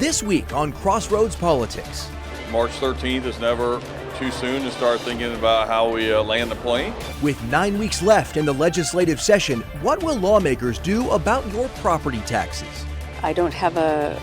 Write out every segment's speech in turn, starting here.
This week on Crossroads Politics. March 13th is never too soon to start thinking about how we land the plane. With 9 weeks left in the legislative session, what will lawmakers do about your property taxes? I don't have a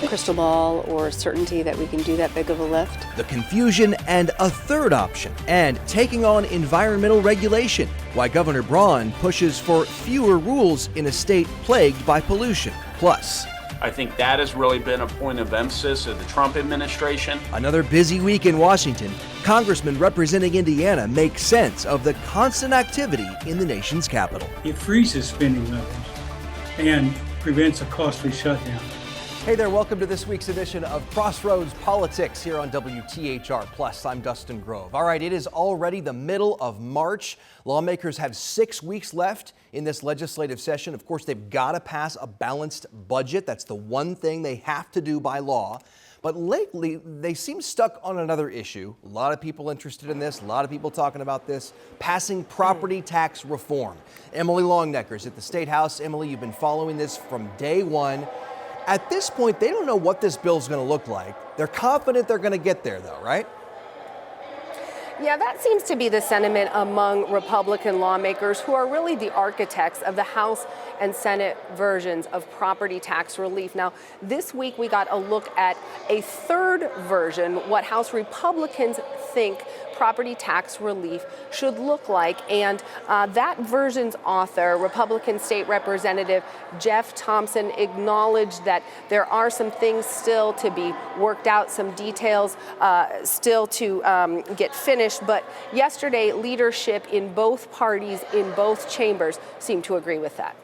crystal ball or certainty that we can do that big of a lift. The confusion and a third option, and taking on environmental regulation. Why Governor Braun pushes for fewer rules in a state plagued by pollution. Plus, I think that has really been a point of emphasis of the Trump administration. Another busy week in Washington. Congressmen representing Indiana make sense of the constant activity in the nation's capital. It freezes spending levels and prevents a costly shutdown. Hey there, welcome to this week's edition of Crossroads Politics here on WTHR+. I'm Dustin Grove. All right, it is already the middle of March. Lawmakers have 6 weeks left in this legislative session. Of course, they've got to pass a balanced budget. That's the one thing they have to do by law. But lately, they seem stuck on another issue. A lot of people interested in this, a lot of people talking about this, passing property tax reform. Emily Longnecker's at the statehouse. Emily, you've been following this from day one. At this point, they don't know what this bill's going to look like. They're confident they're going to get there, though, right? Yeah, that seems to be the sentiment among Republican lawmakers who are really the architects of the House and Senate versions of property tax relief. Now, this week we got a look at a third version, what House Republicans think property tax relief should look like. And that version's author, Republican State Representative Jeff Thompson, acknowledged that there are some things still to be worked out, some details still to get finished. But yesterday, leadership in both parties, in both chambers, seemed to agree with that.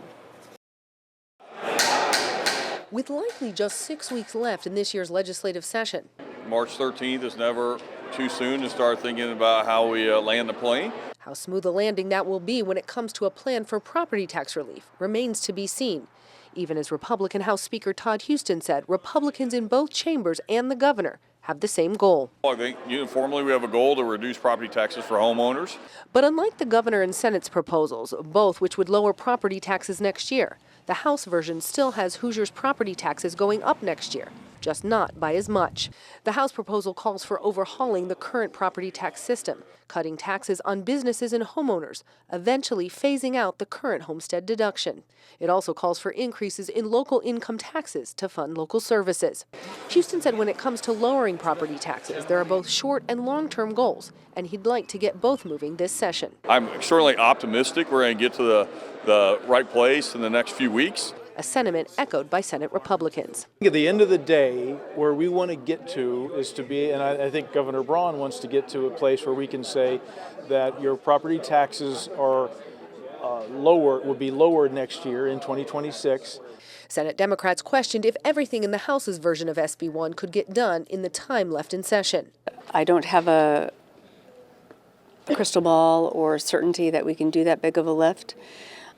With likely just 6 weeks left in this year's legislative session, March 13th is never too soon to start thinking about how we land the plane. how smooth a landing that will be when it comes to a plan for property tax relief remains to be seen. Even as Republican House Speaker Todd Houston said, Republicans in both chambers and the governor have the same goal. I think uniformly we have a goal to reduce property taxes for homeowners. But unlike the governor and Senate's proposals, both which would lower property taxes next year, the House version still has Hoosiers' property taxes going up next year, just not by as much. The House proposal calls for overhauling the current property tax system, cutting taxes on businesses and homeowners, eventually phasing out the current homestead deduction. It also calls for increases in local income taxes to fund local services. Houston said when it comes to lowering property taxes, there are both short and long-term goals, and he'd like to get both moving this session. I'm extremely optimistic we're going to get to the right place in the next few weeks. A sentiment echoed by Senate Republicans. At the end of the day, where we want to get to is to be, and I think Governor Braun wants to get to a place where we can say that your property taxes are will be lowered next year in 2026. Senate Democrats questioned if everything in the House's version of SB 1 could get done in the time left in session. I don't have a crystal ball or certainty that we can do that big of a lift.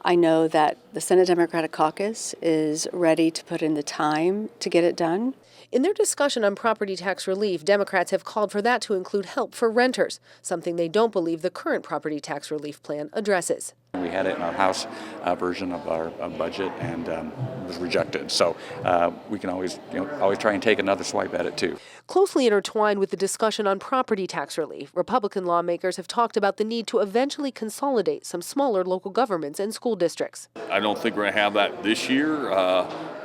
I know that the Senate Democratic Caucus is ready to put in the time to get it done. In their discussion on property tax relief, Democrats have called for that to include help for renters, something they don't believe the current property tax relief plan addresses. We had it in our House version of our budget and it was rejected. So we can always try and take another swipe at it too. Closely intertwined with the discussion on property tax relief, Republican lawmakers have talked about the need to eventually consolidate some smaller local governments and school districts. I don't think we're going to have that this year,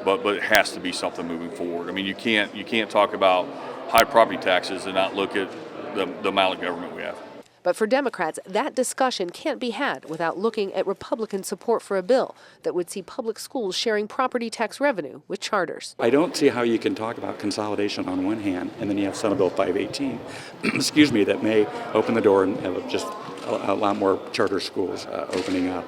but it has to be something moving forward. I mean, you can't talk about high property taxes and not look at the amount of government we have. But for Democrats, that discussion can't be had without looking at Republican support for a bill that would see public schools sharing property tax revenue with charters. I don't see how you can talk about consolidation on one hand, and then you have Senate Bill 518, excuse me, that may open the door and have just a lot more charter schools opening up.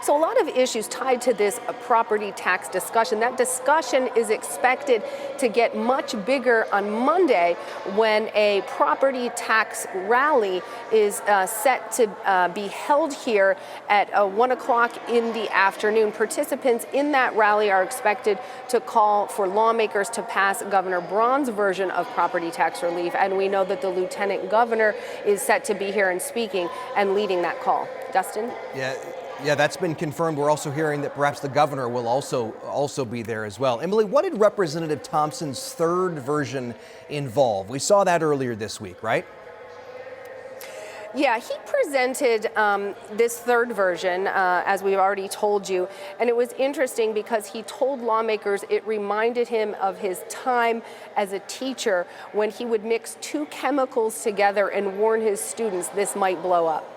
So a lot of issues tied to this property tax discussion. That discussion is expected to get much bigger on Monday when a property tax rally is set to be held here at 1 o'clock in the afternoon. Participants in that rally are expected to call for lawmakers to pass Governor Braun's version of property tax relief. And we know that the lieutenant governor is set to be here and speaking and leading that call. Dustin? Yeah. Yeah, that's been confirmed. We're also hearing that perhaps the governor will also be there as well. Emily, what did Representative Thompson's third version involve? We saw that earlier this week, right? Yeah, he presented this third version, as we've already told you, and it was interesting because he told lawmakers it reminded him of his time as a teacher when he would mix two chemicals together and warn his students this might blow up.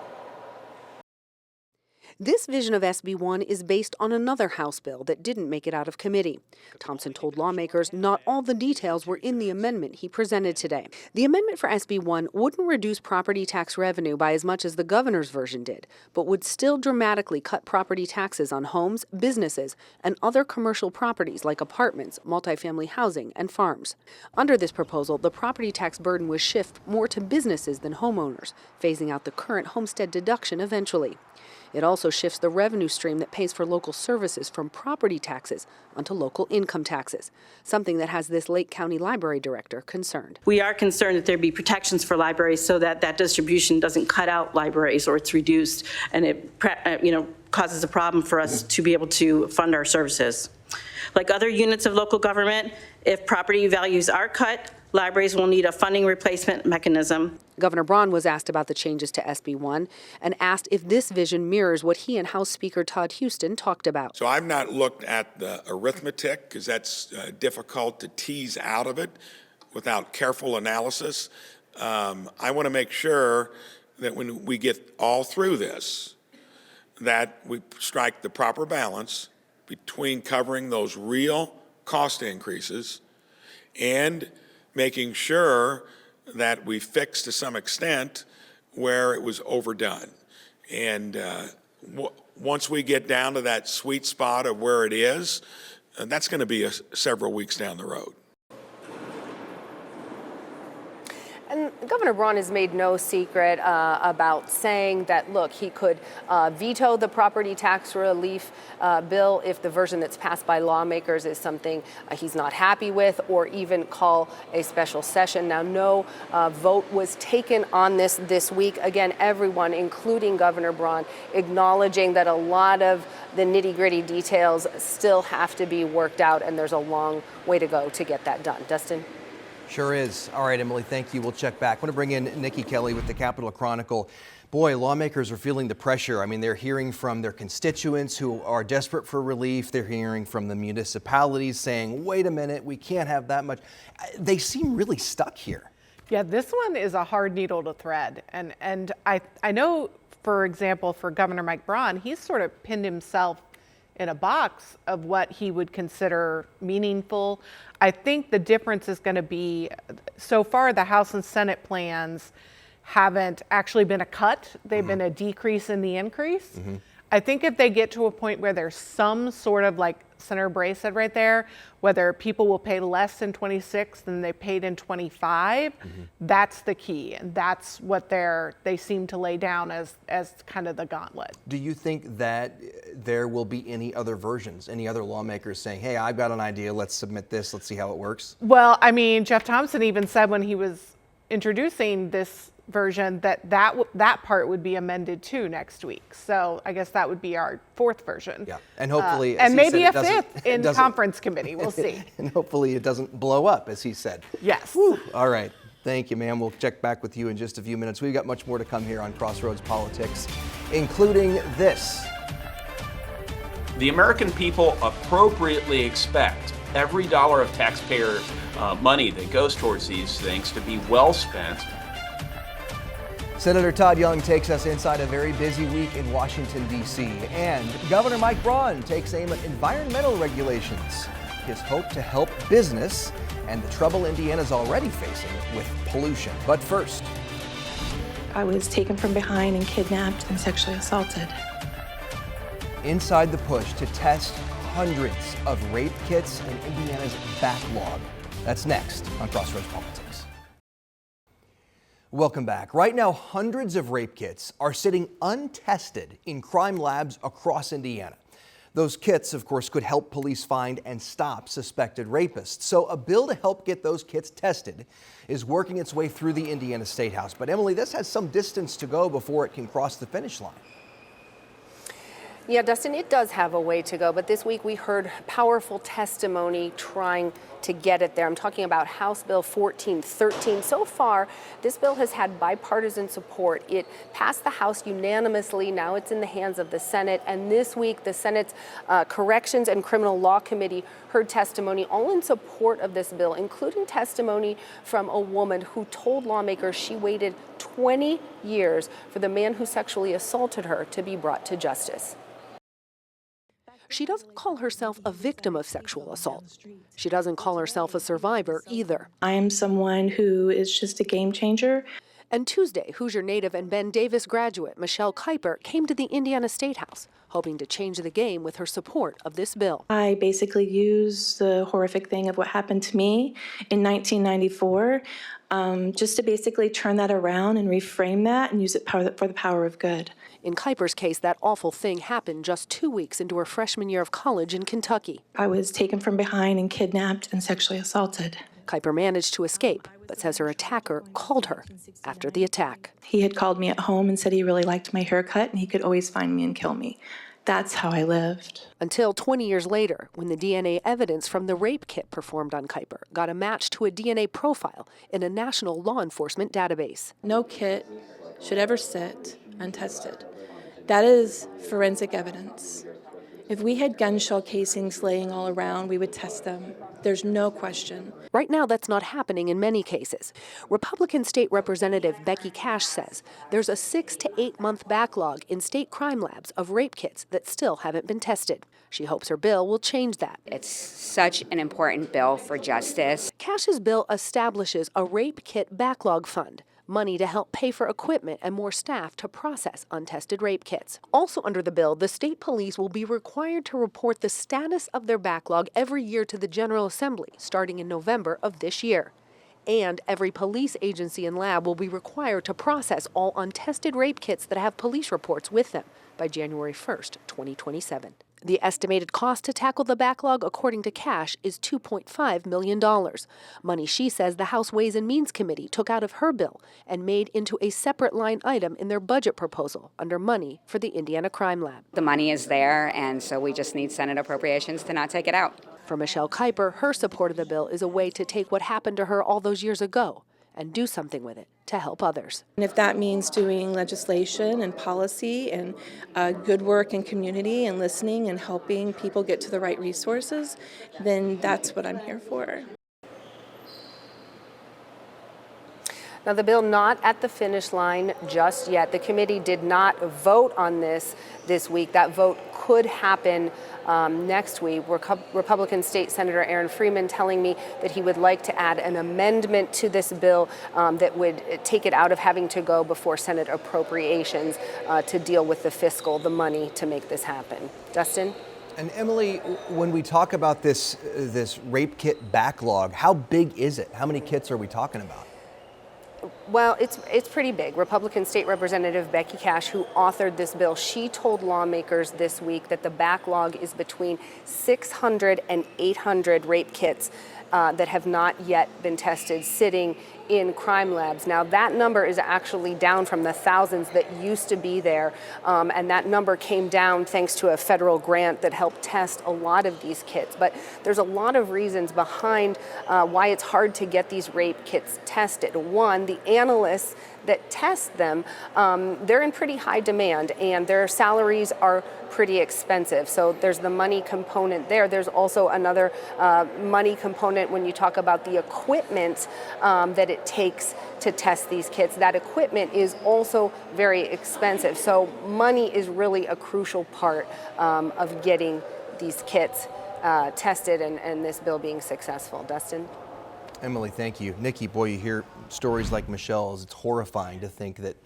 This vision of SB 1 is based on another House bill that didn't make it out of committee. Thompson told lawmakers not all the details were in the amendment he presented today. The amendment for SB 1 wouldn't reduce property tax revenue by as much as the governor's version did, but would still dramatically cut property taxes on homes, businesses, and other commercial properties like apartments, multifamily housing, and farms. Under this proposal, the property tax burden would shift more to businesses than homeowners, phasing out the current homestead deduction eventually. It also shifts the revenue stream that pays for local services from property taxes onto local income taxes, something that has this Lake County Library director concerned. We are concerned that there be protections for libraries so that that distribution doesn't cut out libraries or it's reduced, and it causes a problem for us to be able to fund our services. Like other units of local government, if property values are cut, libraries will need a funding replacement mechanism. Governor Braun was asked about the changes to SB 1 and asked if this vision mirrors what he and House Speaker Todd Houston talked about. So I've not looked at the arithmetic because that's difficult to tease out of it without careful analysis. I want to make sure that when we get all through this, that we strike the proper balance between covering those real cost increases and making sure that we fix to some extent where it was overdone. And once we get down to that sweet spot of where it is, that's going to be several weeks down the road. And Governor Braun has made no secret about saying that, look, he could veto the property tax relief bill if the version that's passed by lawmakers is something he's not happy with, or even call a special session. Now, no vote was taken on this week. Again, everyone, including Governor Braun, acknowledging that a lot of the nitty-gritty details still have to be worked out, and there's a long way to go to get that done. Dustin? Sure is. All right, Emily, thank you. We'll check back. I want to bring in Nikki Kelly with the Capitol Chronicle. Boy, lawmakers are feeling the pressure. I mean, they're hearing from their constituents who are desperate for relief. They're hearing from the municipalities saying, wait a minute, we can't have that much. They seem really stuck here. Yeah, this one is a hard needle to thread. And I know, for example, for Governor Mike Braun, he's sort of pinned himself in a box of what he would consider meaningful. I think the difference is going to be, so far the House and Senate plans haven't actually been a cut. They've been a decrease in the increase. I think if they get to a point where there's some sort of, like Senator Bray said right there, whether people will pay less in 26 than they paid in 25, that's the key. And that's what they seem to lay down as kind of the gauntlet. Do you think that there will be any other versions, any other lawmakers saying, hey, I've got an idea, let's submit this, let's see how it works? Well, I mean, Jeff Thompson even said when he was introducing this version that part would be amended too next week. So I guess that would be our fourth version. Yeah, and hopefully, and maybe a fifth in conference committee. We'll see. And hopefully it doesn't blow up, as he said. Yes. Whew. All right. Thank you, ma'am. We'll check back with you in just a few minutes. We've got much more to come here on Crossroads Politics, including this. The American people appropriately expect every dollar of taxpayer money that goes towards these things to be well spent. Senator Todd Young takes us inside a very busy week in Washington, D.C. And Governor Mike Braun takes aim at environmental regulations. His hope to help business and the trouble Indiana's already facing with pollution. But first, I was taken from behind and kidnapped and sexually assaulted. Inside the push to test hundreds of rape kits in Indiana's backlog. That's next on Crossroads Politics. Welcome back. Right now, hundreds of rape kits are sitting untested in crime labs across Indiana. Those kits, of course, could help police find and stop suspected rapists. So a bill to help get those kits tested is working its way through the Indiana Statehouse. But Emily, this has some distance to go before it can cross the finish line. Yeah, Dustin, it does have a way to go, but this week we heard powerful testimony trying to get it there. I'm talking about House Bill 1413. So far, this bill has had bipartisan support. It passed the House unanimously. Now it's in the hands of the Senate. And this week, the Senate's Corrections and Criminal Law Committee heard testimony all in support of this bill, including testimony from a woman who told lawmakers she waited 20 years for the man who sexually assaulted her to be brought to justice. She doesn't call herself a victim of sexual assault. She doesn't call herself a survivor either. I am someone who is just a game changer. And Tuesday, Hoosier native and Ben Davis graduate Michelle Kuiper came to the Indiana Statehouse, hoping to change the game with her support of this bill. I basically used the horrific thing of what happened to me in 1994 just to basically turn that around and reframe that and use it for the power of good. In Kuiper's case, that awful thing happened just 2 weeks into her freshman year of college in Kentucky. I was taken from behind and kidnapped and sexually assaulted. Kuiper managed to escape, but says her attacker called her after the attack. He had called me at home and said he really liked my haircut and he could always find me and kill me. That's how I lived. Until 20 years later, when the DNA evidence from the rape kit performed on Kuiper got a match to a DNA profile in a national law enforcement database. No kit should ever sit untested. That is forensic evidence. If we had gun shell casings laying all around, we would test them. There's no question. Right now, that's not happening in many cases. Republican State Representative Becky Cash says there's a 6 to 8 month backlog in state crime labs of rape kits that still haven't been tested. She hopes her bill will change that. It's such an important bill for justice. Cash's bill establishes a rape kit backlog fund, money to help pay for equipment and more staff to process untested rape kits. Also under the bill, the state police will be required to report the status of their backlog every year to the General Assembly, starting in November of this year. And every police agency and lab will be required to process all untested rape kits that have police reports with them by January 1st, 2027. The estimated cost to tackle the backlog, according to Cash, is $2.5 million. Money she says the House Ways and Means Committee took out of her bill and made into a separate line item in their budget proposal under money for the Indiana Crime Lab. The money is there, and so we just need Senate appropriations to not take it out. For Michelle Kuiper, her support of the bill is a way to take what happened to her all those years ago and do something with it to help others. And if that means doing legislation and policy and good work in community and listening and helping people get to the right resources, then that's what I'm here for. Now, the bill not at the finish line just yet. The committee did not vote on this week. That vote could happen next week. Republican State Senator Aaron Freeman telling me that he would like to add an amendment to this bill that would take it out of having to go before Senate appropriations to deal with the money to make this happen. Dustin? And Emily, when we talk about this rape kit backlog, how big is it? How many kits are we talking about? Well, it's pretty big. Republican State Representative Becky Cash, who authored this bill, she told lawmakers this week that the backlog is between 600 and 800 rape kits that have not yet been tested sitting in crime labs. Now, that number is actually down from the thousands that used to be there, and that number came down thanks to a federal grant that helped test a lot of these kits. But there's a lot of reasons behind why it's hard to get these rape kits tested. One, the analysts that test them, they're in pretty high demand, and their salaries are pretty expensive. So there's the money component there. There's also another money component when you talk about the equipment that it takes to test these kits. That equipment is also very expensive. So money is really a crucial part of getting these kits tested and this bill being successful. Dustin? Emily, thank you. Nikki, boy, you hear stories like Michelle's. It's horrifying to think that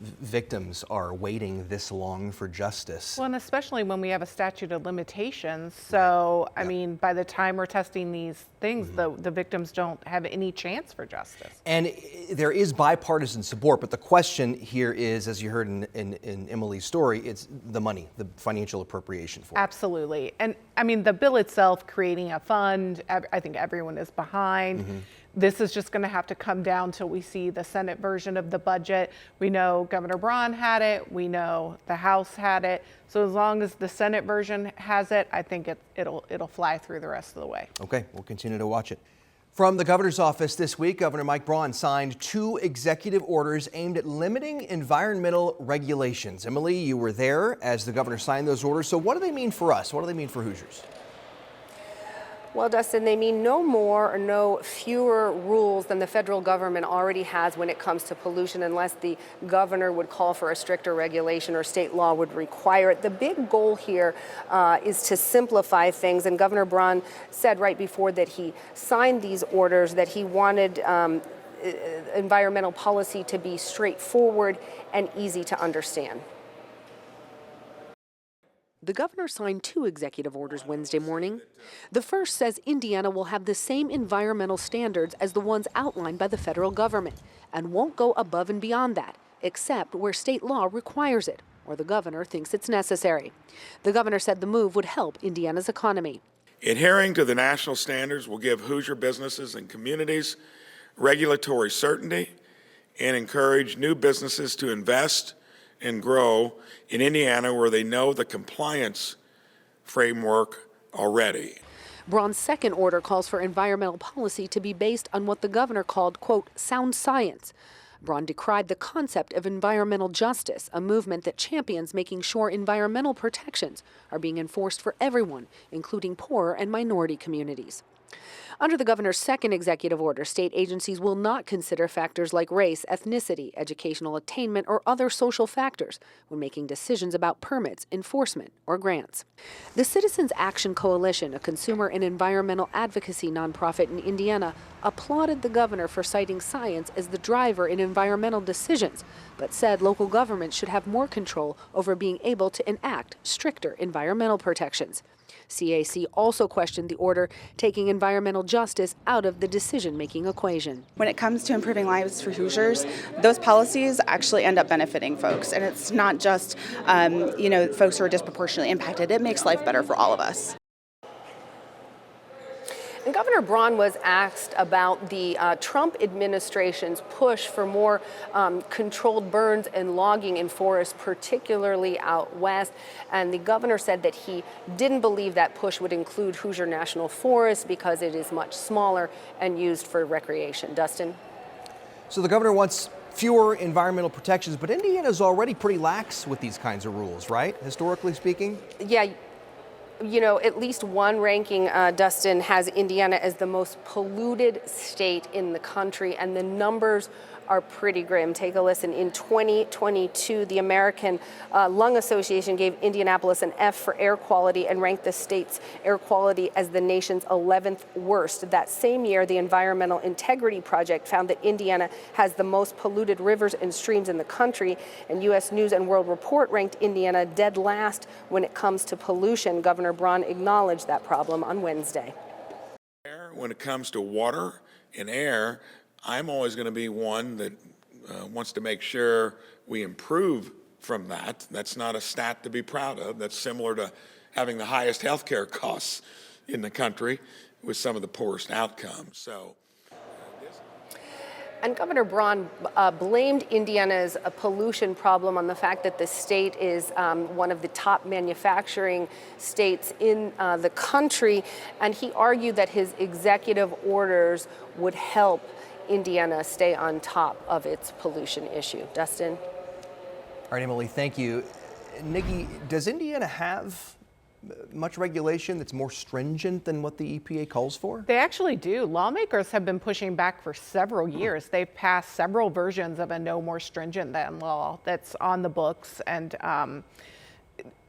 victims are waiting this long for justice. Well, and especially when we have a statute of limitations. So, I mean, by the time we're testing these things, the victims don't have any chance for justice. And there is bipartisan support, but the question here is, as you heard in Emily's story, it's the money, the financial appropriation for it. Absolutely. And I mean, the bill itself creating a fund, I think everyone is behind. this is just going to have to come down till we see the Senate version of the budget. We know Governor Braun had it. We know the House had it. So as long as the Senate version has it, I think it'll fly through the rest of the way. Okay, we'll continue to watch it. From the governor's office this week, Governor Mike Braun signed 2 executive orders aimed at limiting environmental regulations. Emily, you were there as the governor signed those orders. So what do they mean for us? What do they mean for Hoosiers? Well, Dustin, they mean no more or no fewer rules than the federal government already has when it comes to pollution, unless the governor would call for a stricter regulation or state law would require it. The big goal here is to simplify things, and Governor Braun said right before that he signed these orders that he wanted environmental policy to be straightforward and easy to understand. The governor signed 2 executive orders Wednesday morning. The first says Indiana will have the same environmental standards as the ones outlined by the federal government and won't go above and beyond that, except where state law requires it or the governor thinks it's necessary. The governor said the move would help Indiana's economy. Adhering to the national standards will give Hoosier businesses and communities regulatory certainty and encourage new businesses to invest and grow in Indiana, where they know the compliance framework already. Braun's second order calls for environmental policy to be based on what the governor called, quote, sound science. Braun decried the concept of environmental justice, a movement that champions making sure environmental protections are being enforced for everyone, including poorer and minority communities. Under the governor's second executive order, state agencies will not consider factors like race, ethnicity, educational attainment, or other social factors when making decisions about permits, enforcement, or grants. The Citizens Action Coalition, a consumer and environmental advocacy nonprofit in Indiana, applauded the governor for citing science as the driver in environmental decisions, but said local governments should have more control over being able to enact stricter environmental protections. CAC also questioned the order taking environmental justice out of the decision-making equation. When it comes to improving lives for Hoosiers, those policies actually end up benefiting folks. And it's not just, folks who are disproportionately impacted. It makes life better for all of us. And Governor Braun was asked about the Trump administration's push for more controlled burns and logging in forests, particularly out west. And the governor said that he didn't believe that push would include Hoosier National Forest because it is much smaller and used for recreation. Dustin? So the governor wants fewer environmental protections, but Indiana's already pretty lax with these kinds of rules, right? Historically speaking? Yeah. You know, at least one ranking, Dustin, has Indiana as the most polluted state in the country, and the numbers are pretty grim. Take a listen. In 2022, the American Lung Association gave Indianapolis an F for air quality and ranked the state's air quality as the nation's 11th worst. That same year, the Environmental Integrity Project found that Indiana has the most polluted rivers and streams in the country, and U.S. News and World Report ranked Indiana dead last when it comes to pollution. Governor Braun acknowledged that problem on Wednesday. When it comes to water and air, I'm always going to be one that wants to make sure we improve from that. That's not a stat to be proud of. That's similar to having the highest health care costs in the country with some of the poorest outcomes. And Governor Braun blamed Indiana's pollution problem on the fact that the state is one of the top manufacturing states in the country. And he argued that his executive orders would help Indiana stay on top of its pollution issue. Dustin? All right, Emily, thank you. Nikki, does Indiana have much regulation that's more stringent than what the EPA calls for? They actually do. Lawmakers have been pushing back for several years. They've passed several versions of a no more stringent than law that's on the books, and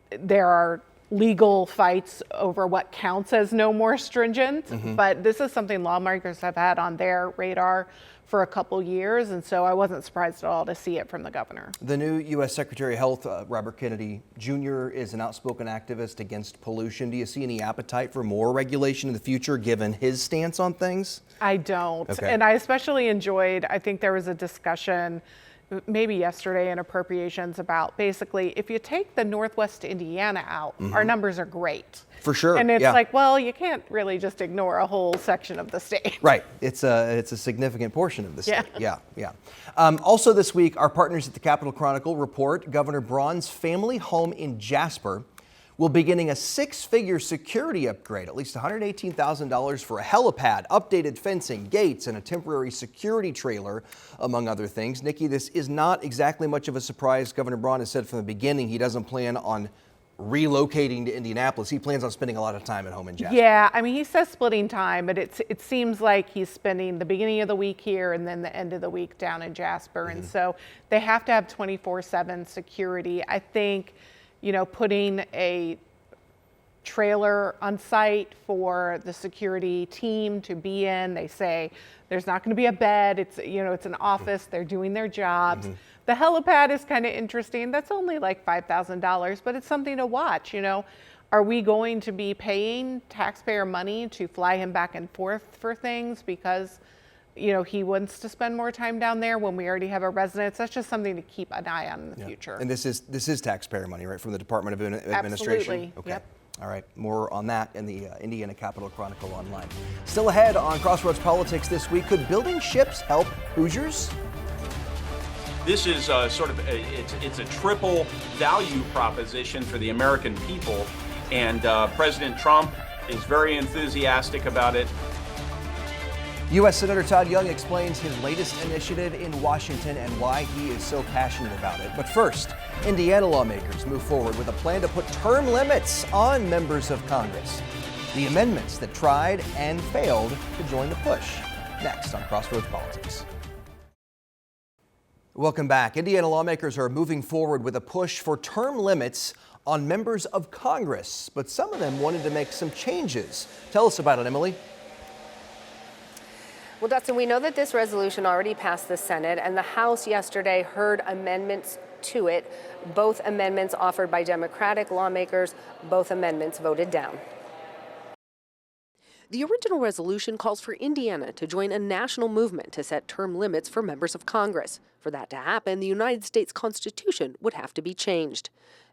there are legal fights over what counts as no more stringent, but this is something lawmakers have had on their radar for a couple years, and so I wasn't surprised at all to see it from the governor. The new U.S. Secretary of Health, Robert Kennedy Jr., is an outspoken activist against pollution. Do you see any appetite for more regulation in the future, given his stance on things? I don't. Okay. And I especially enjoyed, I think there was a discussion maybe yesterday in appropriations about basically if you take the Northwest Indiana out, our numbers are great. For sure. And it's yeah. like, well, you can't really just ignore a whole section of the state. Right. It's a significant portion of the state. Yeah. Also this week, our partners at the Capitol Chronicle report Governor Braun's family home in Jasper will be getting a six-figure security upgrade, at least $118,000 for a helipad, updated fencing, gates, and a temporary security trailer, among other things. Nikki, this is not exactly much of a surprise. Governor Braun has said from the beginning he doesn't plan on relocating to Indianapolis. He plans on spending a lot of time at home in Jasper. Yeah, I mean, he says splitting time, but it seems like he's spending the beginning of the week here and then the end of the week down in Jasper. And so they have to have 24/7 security. I think, putting a trailer on site for the security team to be in. They say there's not going to be a bed. It's an office. They're doing their jobs. The helipad is kind of interesting. That's only like $5,000, but it's something to watch. Are we going to be paying taxpayer money to fly him back and forth for things because he wants to spend more time down there when we already have a residence? That's just something to keep an eye on in the future. And this is taxpayer money, right, from the Department of Administration? Absolutely. Okay. Yep. All right, more on that in the Indiana Capitol Chronicle online. Still ahead on Crossroads Politics this week, could building ships help Hoosiers? This is sort of it's a triple value proposition for the American people, and President Trump is very enthusiastic about it. U.S. Senator Todd Young explains his latest initiative in Washington and why he is so passionate about it. But first, Indiana lawmakers move forward with a plan to put term limits on members of Congress. The amendments that tried and failed to join the push. Next on Crossroads Politics. Welcome back. Indiana lawmakers are moving forward with a push for term limits on members of Congress, but some of them wanted to make some changes. Tell us about it, Emily. Well, Dustin, we know that this resolution already passed the Senate, and the House yesterday heard amendments to it. Both amendments offered by Democratic lawmakers, both amendments voted down. The original resolution calls for Indiana to join a national movement to set term limits for members of Congress. For that to happen, the United States Constitution would have to be changed.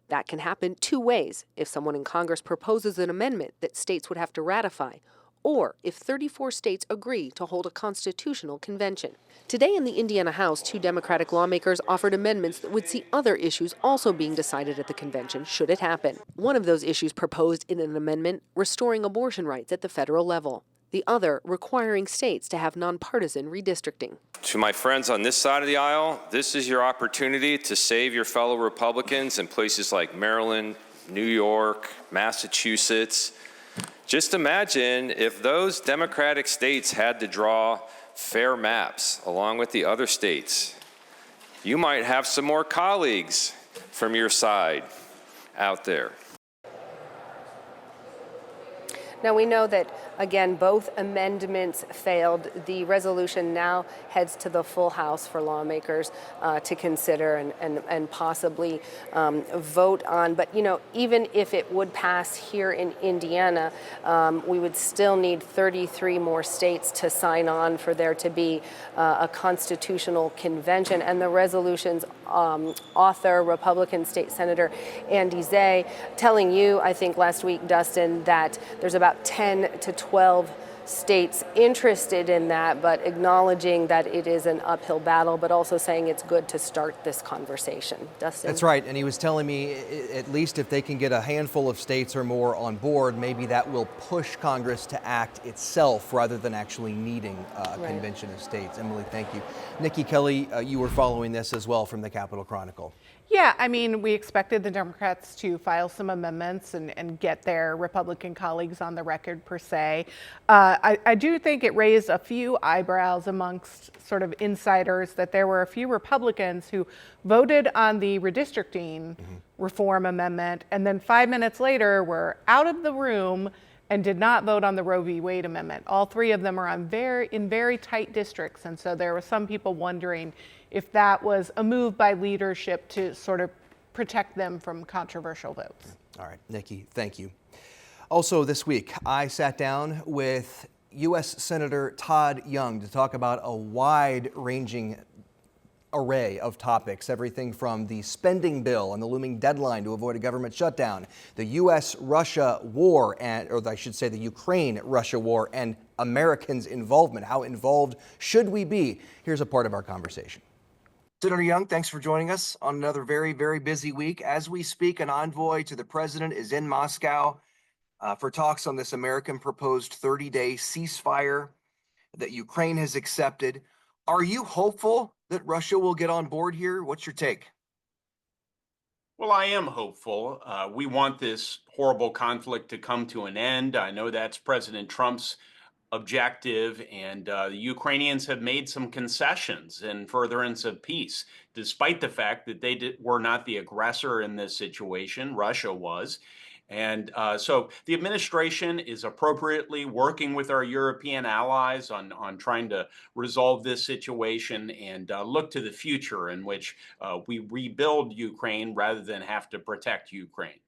That can happen two ways: if someone in Congress proposes an amendment that states would have to ratify, or if 34 states agree to hold a constitutional convention. Today in the Indiana House, two Democratic lawmakers offered amendments that would see other issues also being decided at the convention should it happen. One of those issues proposed in an amendment, restoring abortion rights at the federal level. The other, requiring states to have nonpartisan redistricting. To my friends on this side of the aisle, this is your opportunity to save your fellow Republicans in places like Maryland, New York, Massachusetts. Just imagine if those Democratic states had to draw fair maps along with the other states. You might have some more colleagues from your side out there. Now we know that, again, both amendments failed. The resolution now heads to the full House for lawmakers to consider and possibly vote on. But, even if it would pass here in Indiana, we would still need 33 more states to sign on for there to be a constitutional convention. And the resolution's author, Republican State Senator Andy Zay, telling you, I think last week, Dustin, that there's about 10 to 12 states interested in that, but acknowledging that it is an uphill battle, but also saying it's good to start this conversation. Dustin? That's right, and he was telling me at least if they can get a handful of states or more on board, maybe that will push Congress to act itself rather than actually needing a convention of states. Emily, thank you. Nikki Kelly, you were following this as well from the Capitol Chronicle. Yeah, I mean, we expected the Democrats to file some amendments and get their Republican colleagues on the record, per se. I do think it raised a few eyebrows amongst sort of insiders that there were a few Republicans who voted on the redistricting reform amendment and then 5 minutes later were out of the room and did not vote on the Roe v. Wade amendment. All three of them are in very tight districts, and so there were some people wondering if that was a move by leadership to sort of protect them from controversial votes. All right, Nikki, thank you. Also this week, I sat down with U.S. Senator Todd Young to talk about a wide-ranging array of topics, everything from the spending bill and the looming deadline to avoid a government shutdown, the U.S.-Russia war, or I should say the Ukraine-Russia war, and Americans' involvement. How involved should we be? Here's a part of our conversation. Senator Young, thanks for joining us on another very, very busy week. As we speak, an envoy to the president is in Moscow for talks on this American proposed 30-day ceasefire that Ukraine has accepted. Are you hopeful that Russia will get on board here? What's your take? Well, I am hopeful. We want this horrible conflict to come to an end. I know that's President Trump's objective, and the Ukrainians have made some concessions in furtherance of peace, despite the fact that they were not the aggressor in this situation. Russia was. And so the administration is appropriately working with our European allies on trying to resolve this situation and look to the future in which we rebuild Ukraine rather than have to protect Ukraine.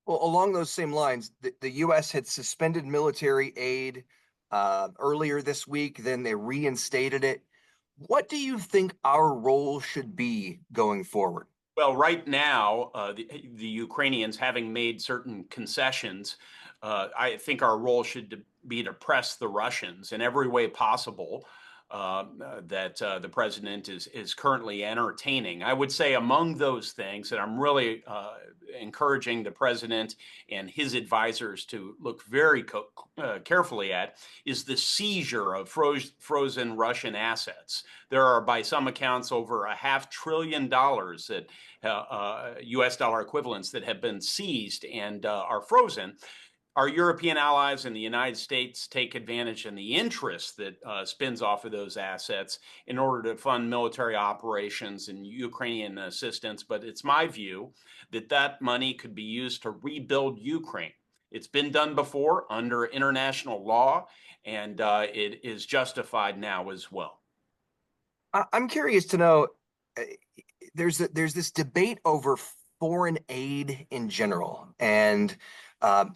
Well, along those same lines, the U.S. had suspended military aid earlier this week, then they reinstated it. What do you think our role should be going forward? Well, right now, the Ukrainians, having made certain concessions, I think our role should be to press the Russians in every way possible that the president is currently entertaining. I would say among those things that I'm really encouraging the president and his advisors to look very carefully at is the seizure of frozen Russian assets. There are, by some accounts, over $500 billion that U.S. dollar equivalents that have been seized and are frozen. Our European allies and the United States take advantage in the interest that spins off of those assets in order to fund military operations and Ukrainian assistance. But it's my view that that money could be used to rebuild Ukraine. It's been done before under international law, and it is justified now as well. I'm curious to know, there's this debate over foreign aid in general and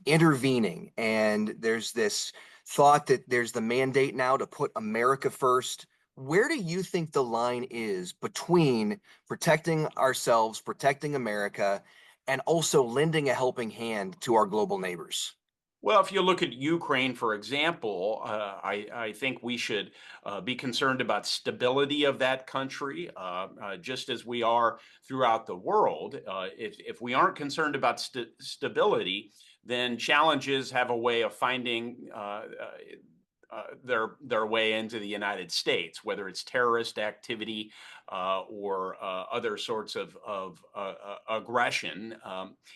intervening, and there's this thought that there's the mandate now to put America first. Where do you think the line is between protecting ourselves, protecting America, and also lending a helping hand to our global neighbors? Well, if you look at Ukraine, for example, I think we should be concerned about stability of that country, just as we are throughout the world. If we aren't concerned about stability, then challenges have a way of finding their way into the United States, whether it's terrorist activity or other sorts of aggression.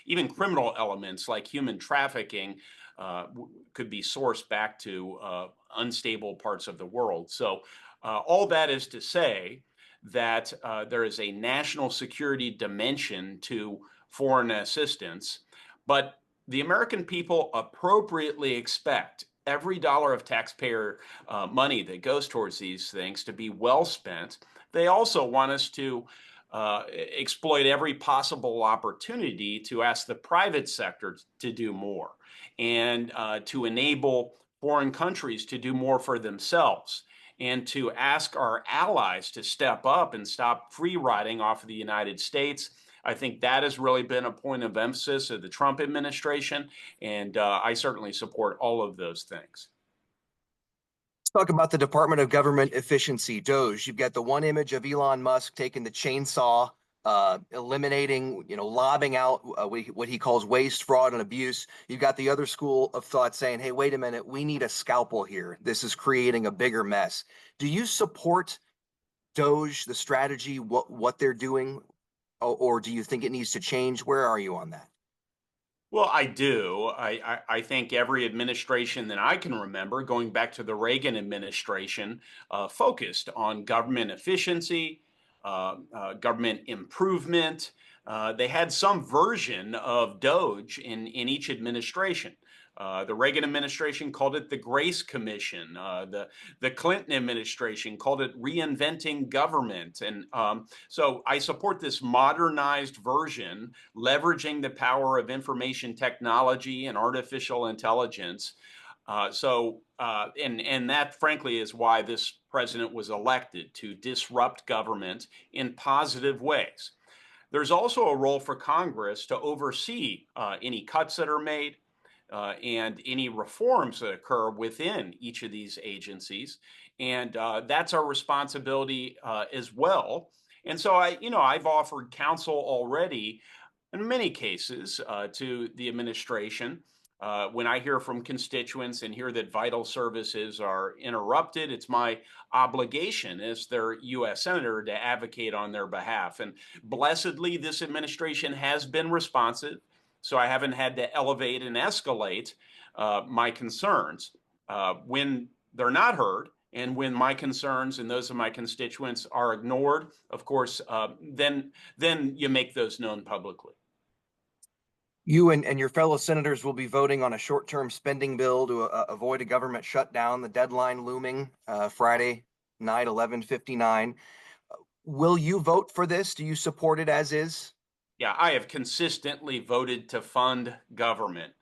Even criminal elements like human trafficking could be sourced back to unstable parts of the world. So all that is to say that there is a national security dimension to foreign assistance, but the American people appropriately expect every dollar of taxpayer money that goes towards these things to be well spent. They also want us to exploit every possible opportunity to ask the private sector to do more and to enable foreign countries to do more for themselves and to ask our allies to step up and stop free riding off of the United States. I think that has really been a point of emphasis of the Trump administration, and I certainly support all of those things. Let's talk about the Department of Government Efficiency, DOGE. You've got the one image of Elon Musk taking the chainsaw, eliminating, lobbing out what he calls waste, fraud, and abuse. You've got the other school of thought saying, hey, wait a minute, we need a scalpel here. This is creating a bigger mess. Do you support DOGE, the strategy, what they're doing? Or do you think it needs to change? Where are you on that? Well, I do. I think every administration that I can remember, going back to the Reagan administration, focused on government efficiency, government improvement. They had some version of DOGE in each administration. The Reagan administration called it the Grace Commission. The Clinton administration called it reinventing government. And so I support this modernized version, leveraging the power of information technology and artificial intelligence And that, frankly, is why this president was elected, to disrupt government in positive ways. There's also a role for Congress to oversee any cuts that are made and any reforms that occur within each of these agencies. And that's our responsibility as well. And so I've offered counsel already in many cases to the administration. When I hear from constituents and hear that vital services are interrupted, it's my obligation as their U.S. Senator to advocate on their behalf. And blessedly, this administration has been responsive, so I haven't had to elevate and escalate my concerns. When they're not heard, and when my concerns and those of my constituents are ignored, of course, then you make those known publicly. You and your fellow senators will be voting on a short-term spending bill to avoid a government shutdown, the deadline looming Friday night, 11:59. Will you vote for this? Do you support it as is? Yeah, I have consistently voted to fund government,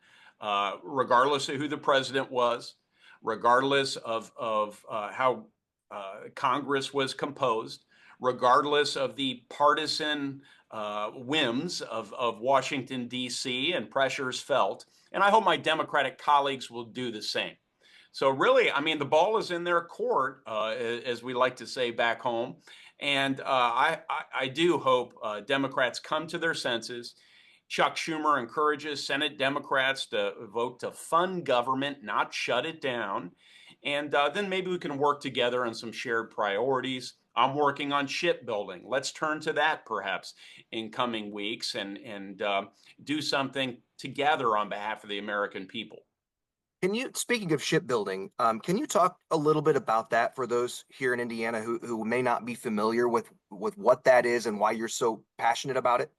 regardless of who the president was, regardless of how Congress was composed, regardless of the partisan whims of Washington, D.C. and pressures felt. And I hope my Democratic colleagues will do the same. So really, I mean, the ball is in their court, as we like to say back home. And I do hope Democrats come to their senses. Chuck Schumer encourages Senate Democrats to vote to fund government, not shut it down. And then maybe we can work together on some shared priorities. I'm working on shipbuilding. Let's turn to that perhaps in coming weeks and do something together on behalf of the American people. Can you, speaking of shipbuilding, can you talk a little bit about that for those here in Indiana who may not be familiar with what that is and why you're so passionate about it?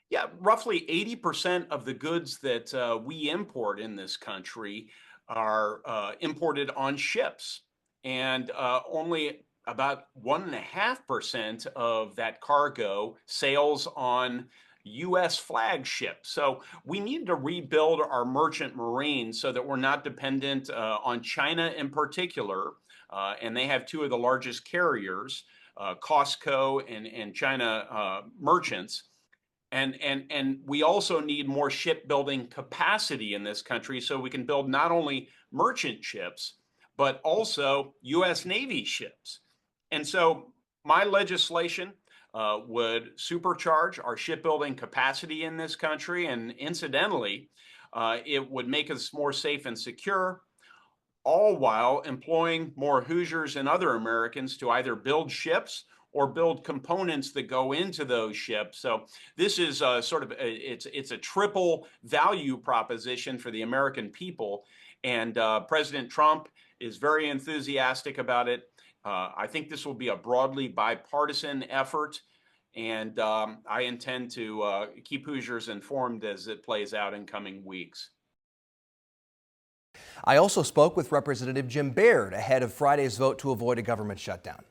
Yeah, roughly 80% of the goods that we import in this country are imported on ships, and only about 1.5% of that cargo sails on U.S. flagships. So we need to rebuild our merchant marine so that we're not dependent on China in particular, and they have two of the largest carriers, Costco and China merchants. And we also need more shipbuilding capacity in this country so we can build not only merchant ships, but also U.S. Navy ships. And so my legislation would supercharge our shipbuilding capacity in this country. And incidentally, it would make us more safe and secure, all while employing more Hoosiers and other Americans to either build ships or build components that go into those ships. So this is it's a triple value proposition for the American people. And President Trump is very enthusiastic about it. I think this will be a broadly bipartisan effort, and I intend to keep Hoosiers informed as it plays out in coming weeks. I also spoke with Representative Jim Baird ahead of Friday's vote to avoid a government shutdown.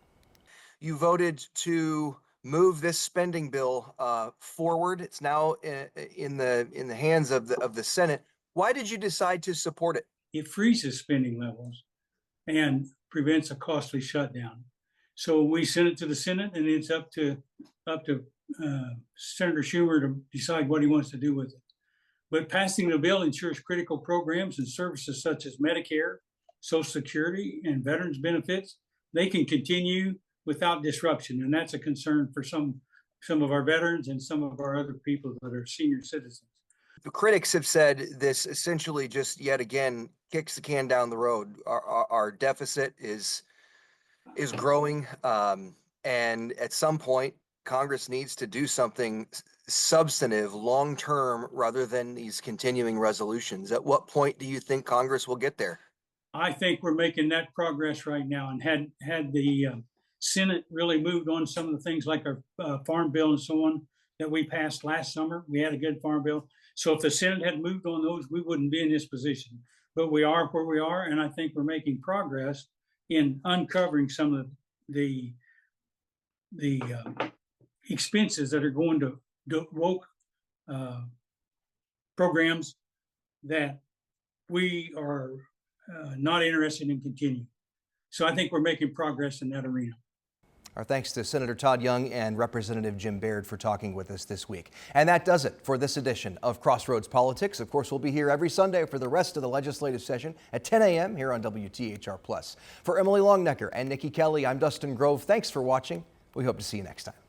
You voted to move this spending bill forward. It's now in the hands of the Senate. Why did you decide to support it? It freezes spending levels and prevents a costly shutdown. So we sent it to the Senate, and it's up to Senator Schumer to decide what he wants to do with it. But passing the bill ensures critical programs and services such as Medicare, Social Security, and veterans benefits, they can continue without disruption. And that's a concern for some of our veterans and some of our other people that are senior citizens. The critics have said this essentially just yet again kicks the can down the road. Our deficit is growing, and at some point, Congress needs to do something substantive, long-term, rather than these continuing resolutions. At what point do you think Congress will get there? I think we're making that progress right now, and had the Senate really moved on some of the things like our farm bill and so on that we passed last summer. We had a good farm bill. So if the Senate had moved on those, we wouldn't be in this position. But we are where we are, and I think we're making progress in uncovering some of the expenses that are going to woke programs that we are not interested in continuing. So I think we're making progress in that arena. Our thanks to Senator Todd Young and Representative Jim Baird for talking with us this week. And that does it for this edition of Crossroads Politics. Of course, we'll be here every Sunday for the rest of the legislative session at 10 a.m. here on WTHR+. For Emily Longnecker and Nikki Kelly, I'm Dustin Grove. Thanks for watching. We hope to see you next time.